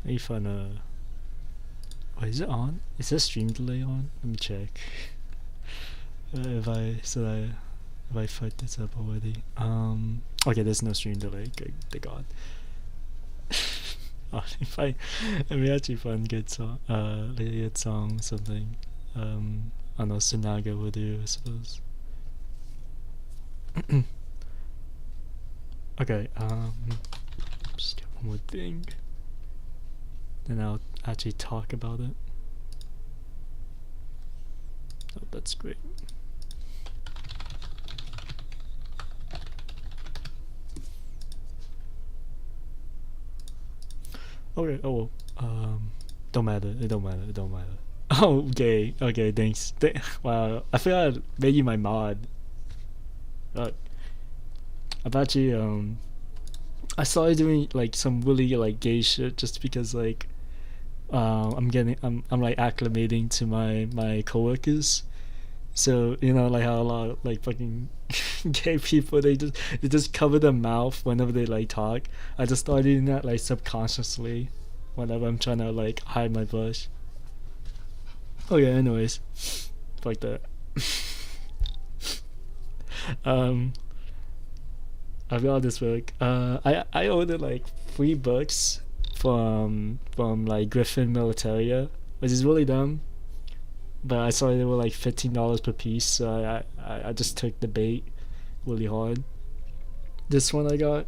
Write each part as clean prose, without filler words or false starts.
Let me find a. Wait, is it on? Is there stream delay on? Let me check. If I if I fucked this up already. Okay, there's no stream delay. Good to God. Oh, if we actually find good song, good song, something. I don't know, Sinaga will do, I suppose. Okay, just get one more thing. Then I'll actually talk about it. Oh, that's great. Okay, oh well. Don't matter, it don't matter, it don't matter. Oh, okay, thanks. Wow, I feel I made you my mod. I've actually, I started doing like some really like gay shit just because like I'm like acclimating to my coworkers. So you know like how a lot of like fucking gay people they just cover their mouth whenever they like talk. I just started doing that like subconsciously whenever I'm trying to like hide my blush. Okay, anyways, fuck that. um I've got this book. I ordered like 3 books from like Griffin Militaria, which is really dumb. But I saw they were like $15 per piece, so I just took the bait really hard. This one I got,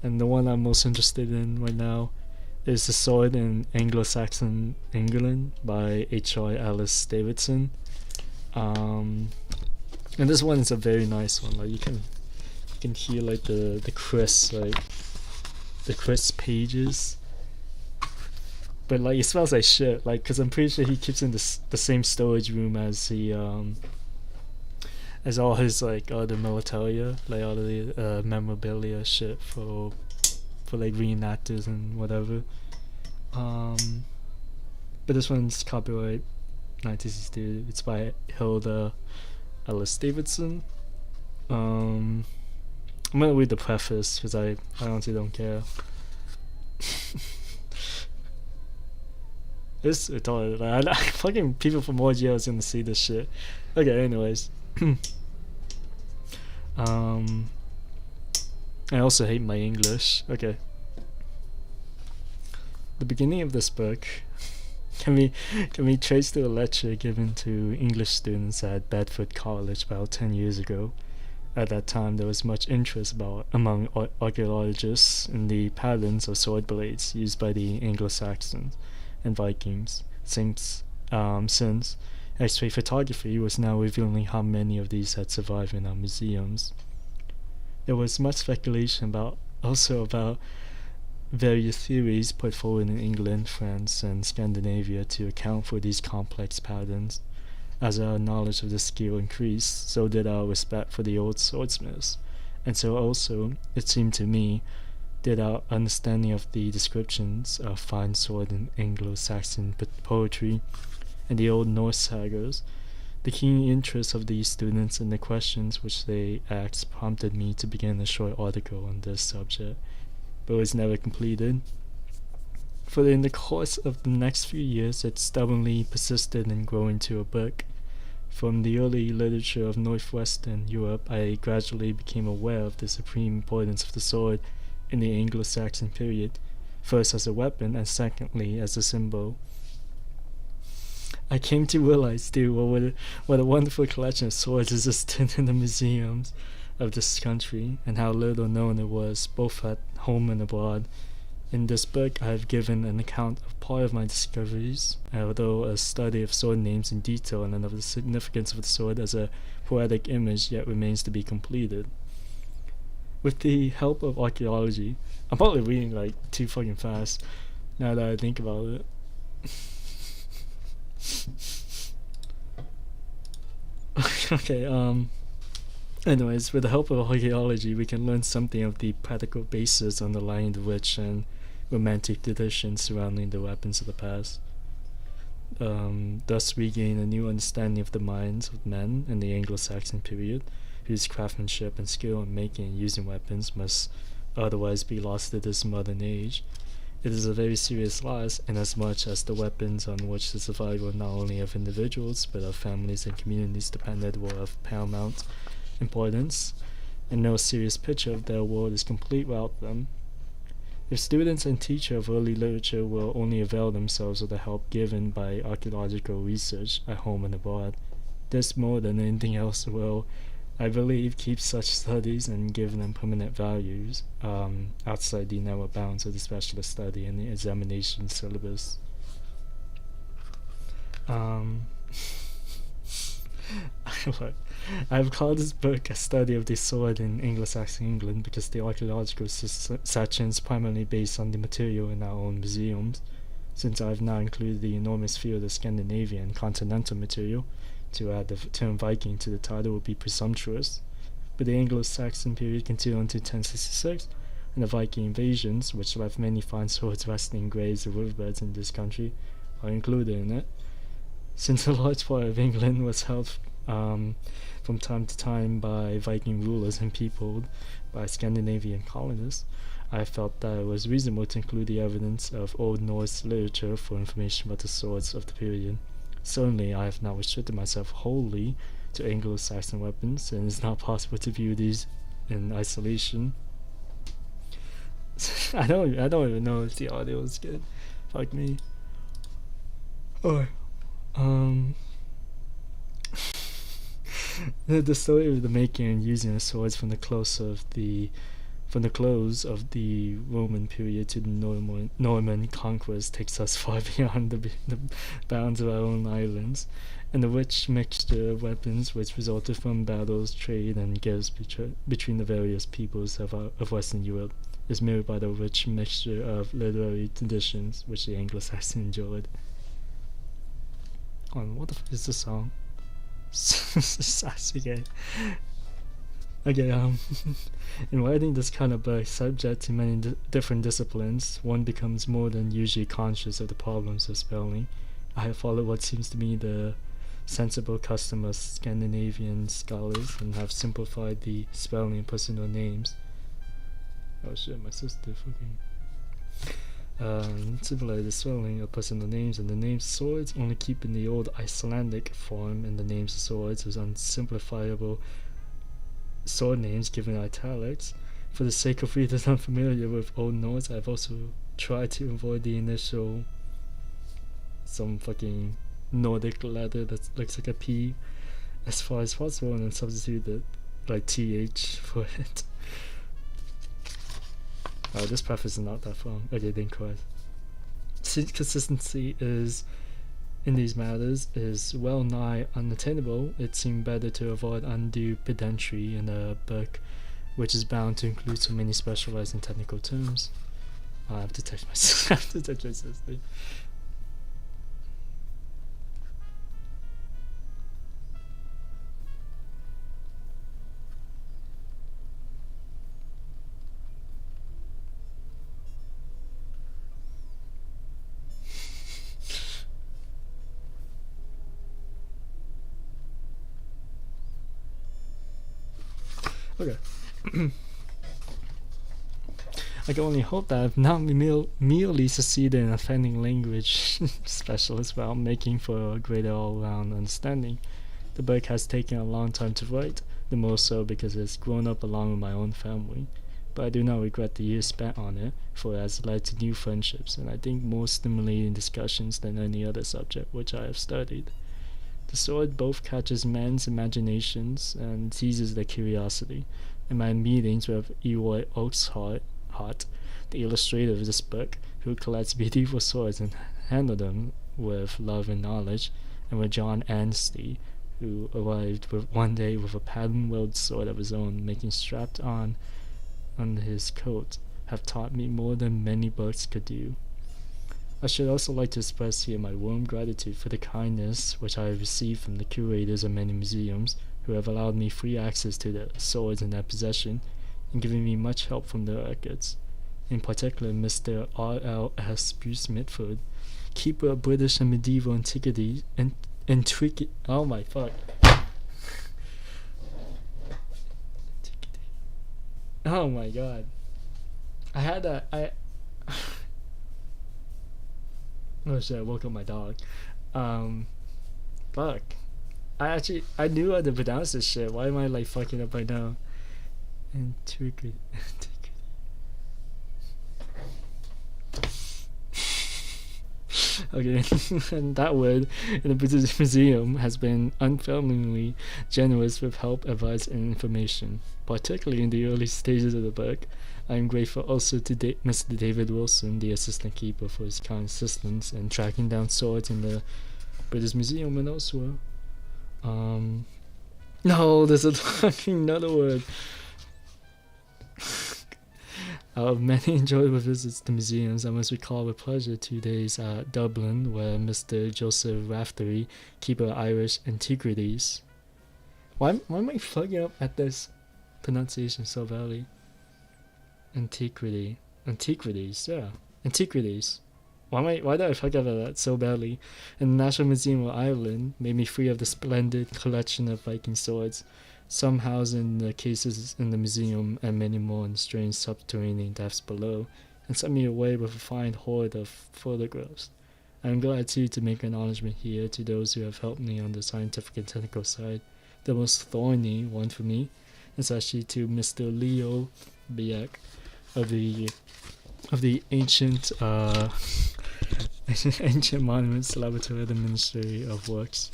and the one I'm most interested in right now is The Sword in Anglo-Saxon England by H.R. Ellis Davidson. And this one is a very nice one. Like you can hear like the crisp pages, but like it smells like shit. Like, cause I'm pretty sure he keeps in the same storage room as as all his like other militaria, like all of the memorabilia shit for like reenactors and whatever. But this one's copyright 1962. It's by Hilda Ellis Davidson. I'm gonna read the preface because I honestly don't care. It's all like, fucking people from OGL is gonna see this shit. Okay, anyways. I also hate my English. Okay. The beginning of this book can be traced to a lecture given to English students at Bedford College about 10 years ago. At that time, there was much interest among archaeologists in the patterns of sword blades used by the Anglo-Saxons and Vikings, since X-ray photography was now revealing how many of these had survived in our museums. There was much speculation about various theories put forward in England, France, and Scandinavia to account for these complex patterns. As our knowledge of the skill increased, so did our respect for the old swordsmiths, and so also, it seemed to me, did our understanding of the descriptions of fine sword in Anglo-Saxon poetry and the old Norse sagas. The keen interest of these students and the questions which they asked prompted me to begin a short article on this subject, but was never completed. For in the course of the next few years it stubbornly persisted in growing to a book. From the early literature of northwestern Europe, I gradually became aware of the supreme importance of the sword in the Anglo-Saxon period, first as a weapon and secondly as a symbol. I came to realize too what a wonderful collection of swords existed in the museums of this country, and how little known it was, both at home and abroad. In this book I have given an account of part of my discoveries, although a study of sword names in detail and of the significance of the sword as a poetic image yet remains to be completed. With the help of archaeology, I'm probably reading like too fucking fast now that I think about it. Okay, anyways, with the help of archaeology, we can learn something of the practical basis underlying the rich and romantic traditions surrounding the weapons of the past. Thus we gain a new understanding of the minds of men in the Anglo-Saxon period, whose craftsmanship and skill in making and using weapons must otherwise be lost to this modern age, It is a very serious loss, inasmuch as the weapons on which the survival not only of individuals but of families and communities depended were of paramount importance, and no serious picture of their world is complete without them. If students and teachers of early literature will only avail themselves of the help given by archaeological research at home and abroad, this more than anything else will, I believe, keep such studies and give them permanent values outside the narrow bounds of the specialist study and the examination syllabus. I've called this book a study of the sword in Anglo-Saxon England because the archaeological section is primarily based on the material in our own museums. Since I have now included the enormous field of Scandinavian and continental material, to add the term Viking to the title would be presumptuous. But the Anglo-Saxon period continued until 1066, and the Viking invasions, which left many fine swords resting in graves or riverbeds in this country, are included in it. Since a large part of England was held from time to time by Viking rulers and peopled by Scandinavian colonists, I felt that it was reasonable to include the evidence of Old Norse literature for information about the swords of the period. Certainly, I have not restricted myself wholly to Anglo-Saxon weapons, and it is not possible to view these in isolation. I don't even know if the audio is good. Fuck me. Or, the story of the making and using of swords from the close of the Roman period to the Norman conquest takes us far beyond the bounds of our own islands, and the rich mixture of weapons which resulted from battles, trade, and gifts between the various peoples of Western Europe is mirrored by the rich mixture of literary traditions which the Anglo-Saxons enjoyed. What the fuck is this song? Sasuke. Okay, in writing this kind of book, subject to many different disciplines, one becomes more than usually conscious of the problems of spelling. I have followed what seems to me the sensible custom of Scandinavian scholars and have simplified the spelling of personal names. Oh shit, my sister fucking... simplified the spelling of personal names and the names swords, only keeping the old Icelandic form in the names of swords as unsimplifiable sword names given italics. For the sake of readers unfamiliar with Old Norse, I've also tried to avoid the initial some fucking Nordic letter that looks like a P as far as possible, and then substitute the like TH for it. Oh, this preface is not that long. Okay, then correct. Since consistency is in these matters is well nigh unattainable, it seemed better to avoid undue pedantry in a book which is bound to include so many specialized and technical terms. I have to text my sister. Okay. I can only hope that I've not merely succeeded in offending language specialists while making for a greater all-round understanding. The book has taken a long time to write, the more so because it's grown up along with my own family. But I do not regret the years spent on it, for it has led to new friendships, and I think more stimulating discussions than any other subject which I have studied. The sword both catches men's imaginations and teases their curiosity. In my meetings with Eroy Oakeshott, the illustrator of this book, who collects medieval swords and handles them with love and knowledge, and with John Anstey, who arrived one day with a pattern-wielded sword of his own, making strapped on under his coat, have taught me more than many books could do. I should also like to express here my warm gratitude for the kindness which I have received from the curators of many museums, who have allowed me free access to the swords in their possession, and given me much help from their records. In particular, Mr. R.L.S. Bruce Mitford, keeper of British and medieval antiquity and intricate. Oh my fuck. Oh my god. I had a Oh shit, I woke up my dog. Um, fuck. I knew how to pronounce this shit. Why am I like fucking up right now? Antiquity. Okay, and that word in the British Museum has been unfailingly generous with help, advice, and information, particularly in the early stages of the book. I am grateful also to Mr. David Wilson, the assistant keeper, for his kind assistance in tracking down swords in the British Museum and elsewhere. No, there's a fucking another word. Out of many enjoyable visits to museums, I must recall with pleasure 2 days at Dublin, where Mr. Joseph Raftery, keeper of Irish Antiquities. Why am I fucking up at this pronunciation so badly? Antiquities, yeah. Antiquities. Why did I fuck up at that so badly? And the National Museum of Ireland made me free of the splendid collection of Viking swords, some housed in the cases in the museum and many more in strange subterranean depths below, and sent me away with a fine hoard of photographs. I am glad too to make acknowledgement here to those who have helped me on the scientific and technical side. The most thorny one for me is actually to Mr. Leo Biek of the ancient ancient monuments laboratory of the Ministry of Works.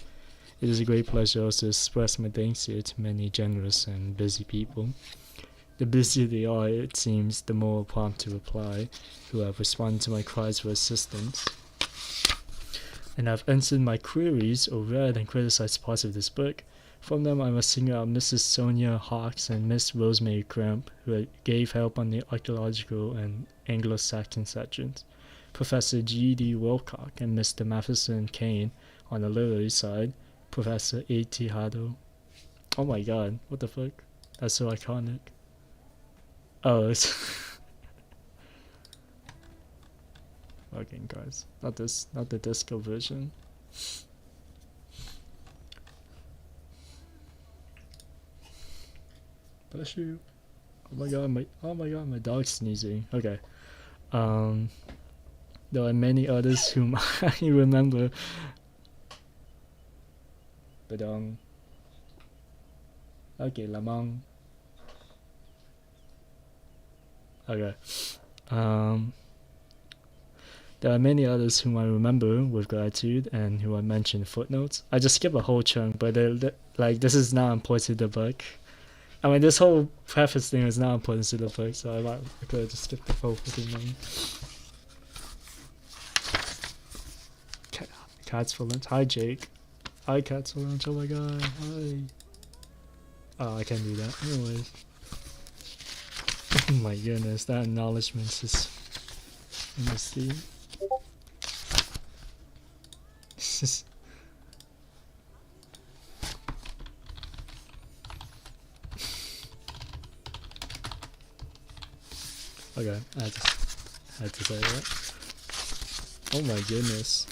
It is a great pleasure also to express my thanks here to many generous and busy people. The busier they are, it seems, the more prompt to reply, who have responded to my cries for assistance, and have answered my queries or read and criticized parts of this book. From them I must single out Mrs. Sonia Hawks and Miss Rosemary Cramp, who gave help on the archaeological and Anglo-Saxon sections, Professor G.D. Wilcock and Mr. Matheson Kane on the literary side, Professor A.T. Haddo. Oh my god, what the fuck? That's so iconic. Oh, it's... fucking guys. Not the disco version. Bless you. Oh my god, my dog's sneezing. Okay. There are many others whom I remember. But okay, Lamang. Okay. There are many others whom I remember with gratitude and who I mentioned in footnotes. I just skip a whole chunk, but like this is not important to the book. I mean, this whole preface thing is not important to the book, so I could have just skipped the whole fucking thing. Cats for lunch. Hi, Jake. Hi, Cats for lunch. Oh my god. Hi. Oh, I can't do that. Anyways. Oh my goodness, that acknowledgement is... Let me see. This is... Okay, I had to say that. Oh my goodness.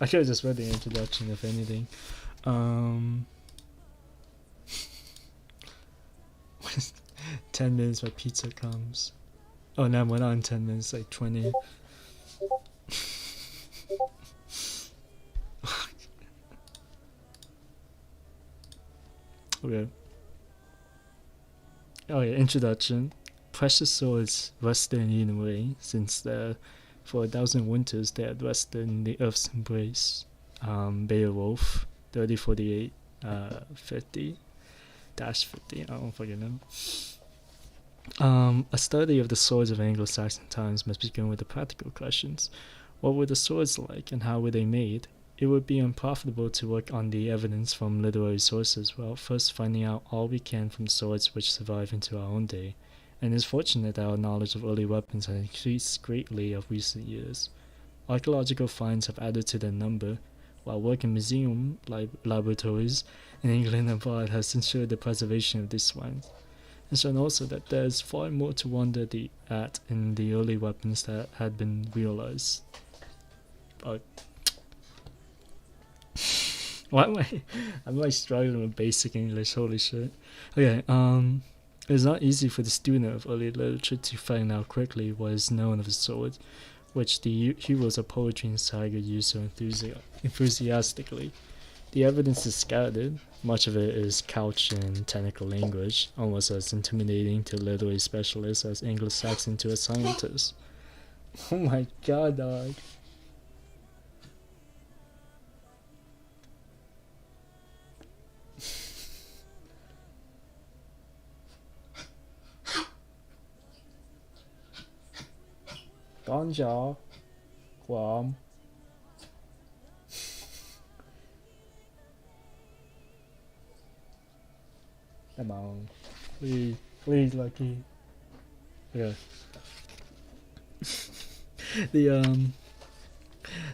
I could have just read the introduction, if anything. 10 minutes my pizza comes. Oh no, we're not in 10 minutes, like 20. Okay. Oh yeah, introduction. Precious swords rusted and eaten away, since for 1,000 winters they had rested in the earth's embrace. Beowulf, 3048, 50. -50, I don't fucking know. A study of the swords of Anglo-Saxon times must begin with the practical questions. What were the swords like, and how were they made? It would be unprofitable to work on the evidence from literary sources without first finding out all we can from swords which survive into our own day, and it is fortunate that our knowledge of early weapons has increased greatly of recent years. Archaeological finds have added to their number, while work in museum laboratories in England and abroad has ensured the preservation of these finds, and shown also that there is far more to wonder at in the early weapons that had been realized. Why am I'm like struggling with basic English, holy shit. Okay, it is not easy for the student of early literature to find out quickly what is known of the sword. which the heroes of poetry and saga use so enthusiastically. The evidence is scattered. Much of it is couched in technical language, almost as intimidating to literary specialists as Anglo-Saxon to a scientist. Oh my god, dog. Ganja. Guam. Come on. Please, Lucky. Okay.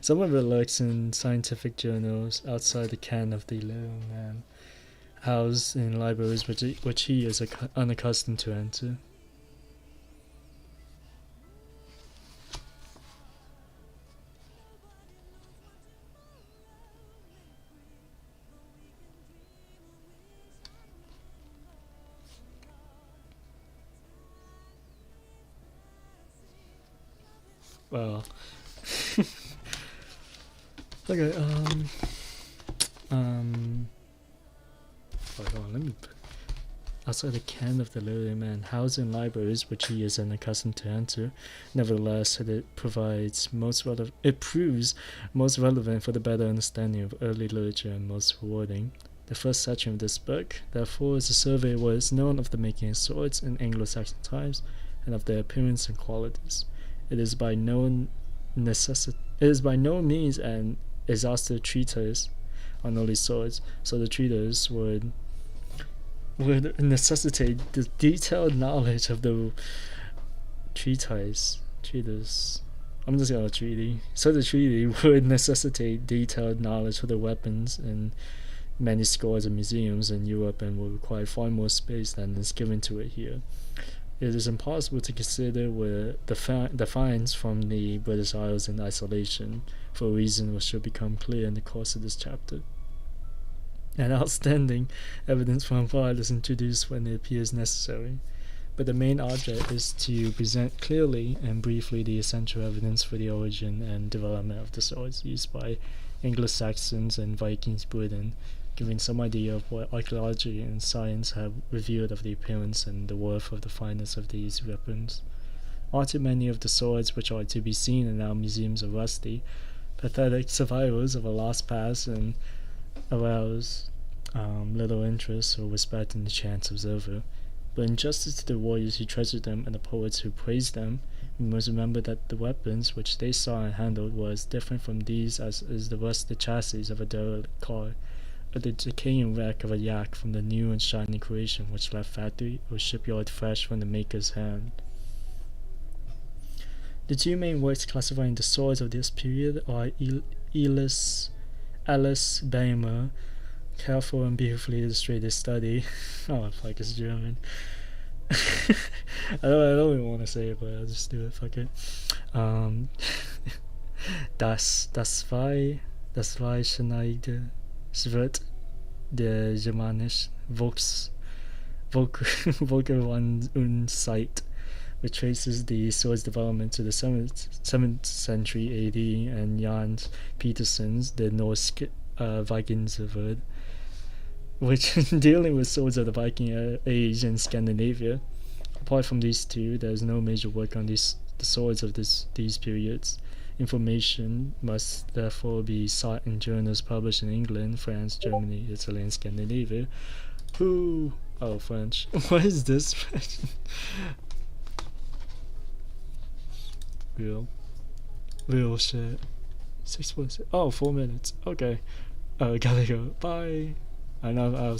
Some of it lurks in scientific journals outside the ken of the little man, housed in libraries which he is unaccustomed to enter. Well, okay. Hold on. Let me. Outside the ken of the literary man, housed in libraries which he is unaccustomed to enter, nevertheless, it provides it proves most relevant for the better understanding of early literature and most rewarding. The first section of this book, therefore, is a survey of what is known of the making of swords in Anglo-Saxon times and of their appearance and qualities. It is by no means an exhaustive treatise on early swords, so the treatise would necessitate the detailed knowledge of the treatise. I'm just gonna treaty. So the treaty would necessitate detailed knowledge of the weapons in many scores of museums in Europe and will require far more space than is given to it here. It is impossible to consider the finds from the British Isles in isolation, for a reason which should become clear in the course of this chapter. An outstanding evidence from file is introduced when it appears necessary, but the main object is to present clearly and briefly the essential evidence for the origin and development of the swords used by Anglo-Saxons and Vikings Britain, giving some idea of what archaeology and science have revealed of the appearance and the worth of the fineness of these weapons. All too many of the swords which are to be seen in our museums are rusty, pathetic survivals of a lost past, and arouse little interest or respect in the chance observer. But in justice to the warriors who treasured them and the poets who praised them, we must remember that the weapons which they saw and handled were as different from these as is the rusted chassis of a derelict car, or the decaying wreck of a yak from the new and shining creation which left factory or shipyard fresh from the maker's hand. The two main works classifying the swords of this period are Alice Beimer, careful and beautifully illustrated study. Oh fuck, it's German. I don't even want to say it, but I'll just do it. Fuck it. Das Zweischneidige Schwert der Germanisch Volkerwand und Zeit, which traces the sword's development to the 7th century AD, and Jan Petersen's The Norse Vikingsverd, which dealing with swords of the Viking age in Scandinavia. Apart from these two, there is no major work on the swords of these periods. Information must therefore be sought in journals published in England, France, Germany, Italy, and Scandinavia. French. What is this? Real shit. 6.6. 4 minutes. Okay. Gotta go. Bye. I know I was